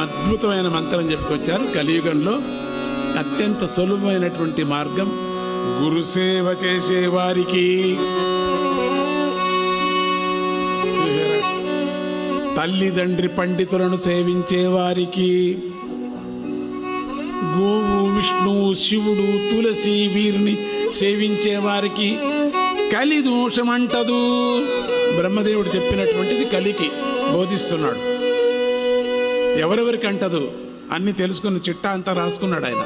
అద్భుతమైన మంత్రం చెప్పుకొచ్చారు. కలియుగంలో అత్యంత సులభమైనటువంటి మార్గం గురుసేవ చేసే వారికి, తల్లిదండ్రి పండితులను సేవించే వారికి, గోవు, విష్ణువు, శివుడు, తులసి వీరిని సేవించే వారికి కలి దోషమంటదు. బ్రహ్మదేవుడు చెప్పినటువంటిది కలికి బోధిస్తున్నాడు. ఎవరెవరికి అంటదు అన్ని తెలుసుకుని చిట్టా అంతా రాసుకున్నాడు ఆయన.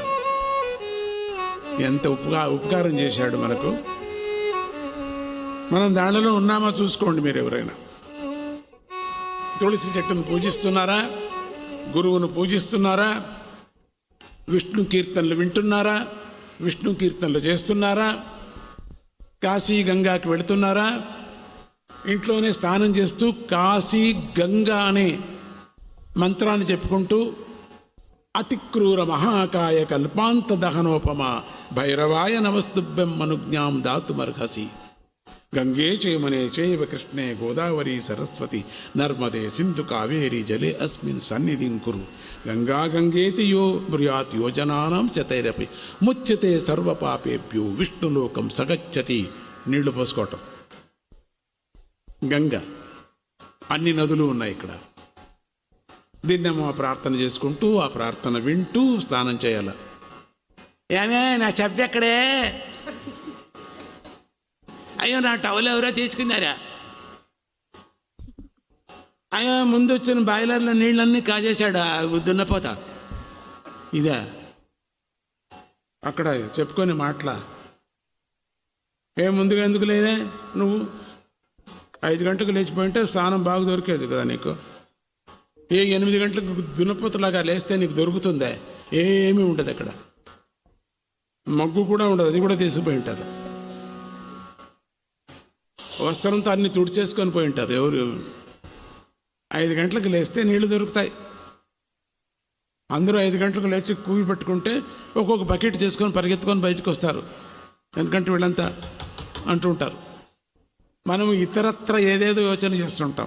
ఎంత ఉపకారం చేశాడు మనకు. మనం దానిలో ఉన్నామా చూసుకోండి. మీరు ఎవరైనా తులసి చెట్టును పూజిస్తున్నారా? గురువును పూజిస్తున్నారా? విష్ణు కీర్తనలు వింటున్నారా? విష్ణు కీర్తనలు చేస్తున్నారా? కాశీ గంగాకి వెళుతున్నారా? ఇంట్లోనే స్నానం చేస్తూ కాశీ గంగా అనే మంత్రాన్ని చెప్పుకుంటూ అతిక్రూర మహాకాయ కల్పాంత దహనోపమా భైరవాయ నమస్తుభ్యం మనుజ్ఞాం దాతుమర్హసి గంగే చేమనే చైవ కృష్ణే గోదావరి సరస్వతి నర్మదే సింధు కావేరి జలే అస్మిన్ సన్నిధిం కురు గంగా గంగేతి యో బ్రూయాత్ యోజనానాం చతైరపి ముచ్యతే సర్వపాపేభ్యో విష్ణులోకం సగచ్చతి. నీళ్లు పోసుకోవటం. గంగ, అన్ని నదులు ఉన్నాయి ఇక్కడ. దీన్నేమో ప్రార్థన చేసుకుంటూ ఆ ప్రార్థన వింటూ స్నానం చేయాల. ఏమే నా చెప్పు ఎక్కడే? అయ్యో నా టవల్ ఎవరో తీసుకున్నారా? అయ్యో ముందు వచ్చిన బాయిలర్లో నీళ్ళన్నీ కాజేశాడు దున్నపోతా. ఇదే అక్కడ చెప్పుకొని మాటలా. ముందుగా ఎందుకు లేదే? నువ్వు 5 గంటలకు లేచిపోయింటే స్నానం బాగా దొరికేది కదా నీకు. 8 గంటలకు దున్నపోతులాగా లేస్తే నీకు దొరుకుతుందే? ఏమీ ఉండదు అక్కడ. మగ్గు కూడా ఉండదు, అది కూడా తీసిపోయి ఉంటారు. వస్త్రంతో అన్ని తుడిచేసుకొని పోయి ఉంటారు. ఎవరు 5 గంటలకు లేస్తే నీళ్లు దొరుకుతాయి. అందరూ 5 గంటలకు లేచి కూవి పెట్టుకుంటే ఒక్కొక్క బకెట్ చేసుకొని పరిగెత్తుకొని బయటకు వస్తారు. ఎందుకంటే వీళ్ళంతా అంటూ ఉంటారు. మనం ఇతరత్ర ఏదేదో యోచన చేస్తుంటాం.